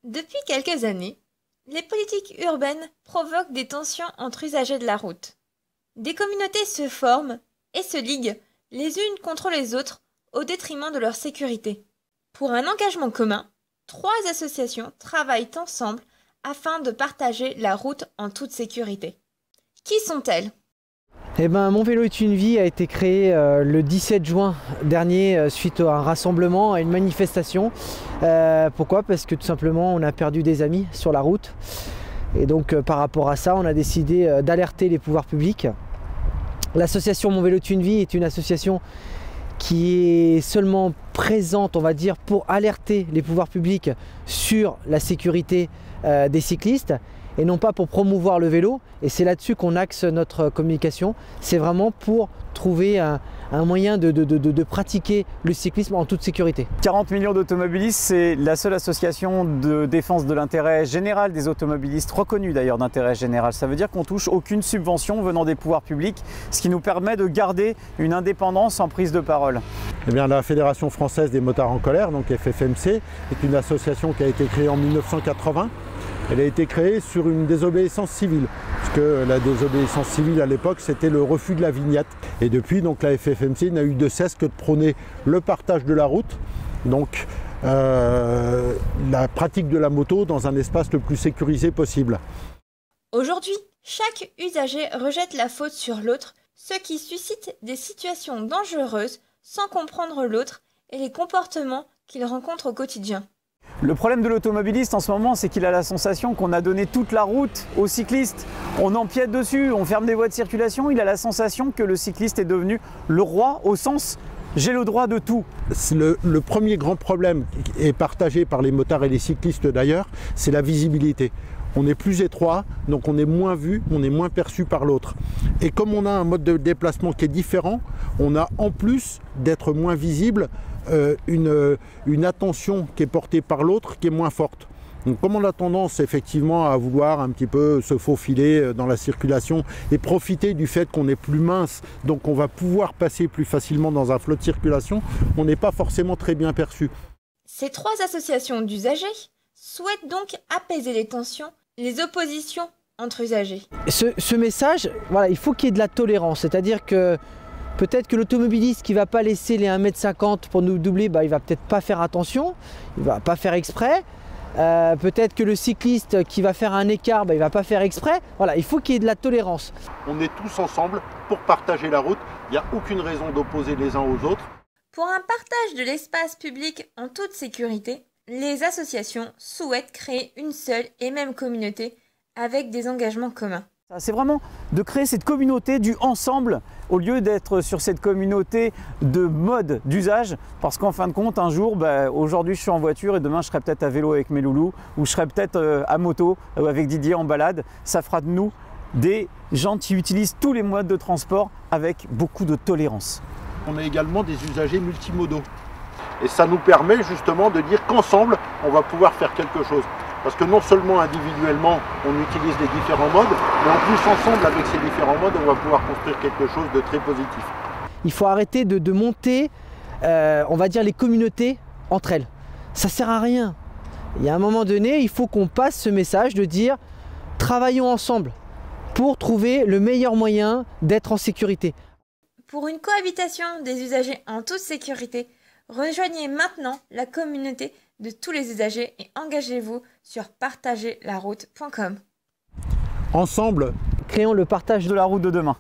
Depuis quelques années, les politiques urbaines provoquent des tensions entre usagers de la route. Des communautés se forment et se liguent les unes contre les autres au détriment de leur sécurité. Pour un engagement commun, 3 associations travaillent ensemble afin de partager la route en toute sécurité. Qui sont-elles ? Mon vélo est une vie a été créé le 17 juin dernier suite à un rassemblement, à une manifestation. Pourquoi ? Parce que tout simplement on a perdu des amis sur la route. Et donc par rapport à ça, on a décidé d'alerter les pouvoirs publics. L'association Mon Vélo est une vie est une association qui est seulement présente, on va dire, pour alerter les pouvoirs publics sur la sécurité des cyclistes et non pas pour promouvoir le vélo. Et c'est là-dessus qu'on axe notre communication. C'est vraiment pour trouver un moyen de pratiquer le cyclisme en toute sécurité. 40 millions d'automobilistes, c'est la seule association de défense de l'intérêt général des automobilistes, reconnue d'ailleurs d'intérêt général. Ça veut dire qu'on touche aucune subvention venant des pouvoirs publics, ce qui nous permet de garder une indépendance en prise de parole. Eh bien, la Fédération française des motards en colère, donc FFMC, est une association qui a été créée en 1980. Elle a été créée sur une désobéissance civile, parce que la désobéissance civile à l'époque c'était le refus de la vignette. Et depuis, donc, la FFMC n'a eu de cesse que de prôner le partage de la route, donc la pratique de la moto dans un espace le plus sécurisé possible. Aujourd'hui, chaque usager rejette la faute sur l'autre, ce qui suscite des situations dangereuses sans comprendre l'autre et les comportements qu'il rencontre au quotidien. Le problème de l'automobiliste en ce moment, c'est qu'il a la sensation qu'on a donné toute la route aux cyclistes. On empiète dessus, on ferme des voies de circulation, il a la sensation que le cycliste est devenu le roi au sens « j'ai le droit de tout ». Le premier grand problème, est partagé par les motards et les cyclistes d'ailleurs, c'est la visibilité. On est plus étroit, donc on est moins vu, on est moins perçu par l'autre. Et comme on a un mode de déplacement qui est différent, on a en plus d'être moins visible, une attention qui est portée par l'autre qui est moins forte. Donc comme on a tendance effectivement à vouloir un petit peu se faufiler dans la circulation et profiter du fait qu'on est plus mince, donc on va pouvoir passer plus facilement dans un flot de circulation, on n'est pas forcément très bien perçu. Ces 3 associations d'usagers souhaitent donc apaiser les tensions, les oppositions entre usagers. Ce message, voilà, il faut qu'il y ait de la tolérance, c'est-à-dire que peut-être que l'automobiliste qui ne va pas laisser les 1,50 m pour nous doubler, il ne va peut-être pas faire attention, il ne va pas faire exprès. Peut-être que le cycliste qui va faire un écart, il ne va pas faire exprès. Voilà, il faut qu'il y ait de la tolérance. On est tous ensemble pour partager la route, il n'y a aucune raison d'opposer les uns aux autres. Pour un partage de l'espace public en toute sécurité, les associations souhaitent créer une seule et même communauté avec des engagements communs. C'est vraiment de créer cette communauté du ensemble au lieu d'être sur cette communauté de mode d'usage, parce qu'en fin de compte, un jour, aujourd'hui je suis en voiture et demain je serai peut-être à vélo avec mes loulous ou je serai peut-être à moto avec Didier en balade. Ça fera de nous des gens qui utilisent tous les modes de transport avec beaucoup de tolérance. On a également des usagers multimodaux et ça nous permet justement de dire qu'ensemble on va pouvoir faire quelque chose. Parce que non seulement individuellement, on utilise les différents modes, mais en plus ensemble, avec ces différents modes, on va pouvoir construire quelque chose de très positif. Il faut arrêter de monter, on va dire, les communautés entre elles. Ça ne sert à rien. Il y a un moment donné, il faut qu'on passe ce message de dire « travaillons ensemble » pour trouver le meilleur moyen d'être en sécurité. Pour une cohabitation des usagers en toute sécurité, rejoignez maintenant la communauté de tous les usagers et engagez-vous sur partagerlaroute.com. Ensemble, créons le partage de la route de demain.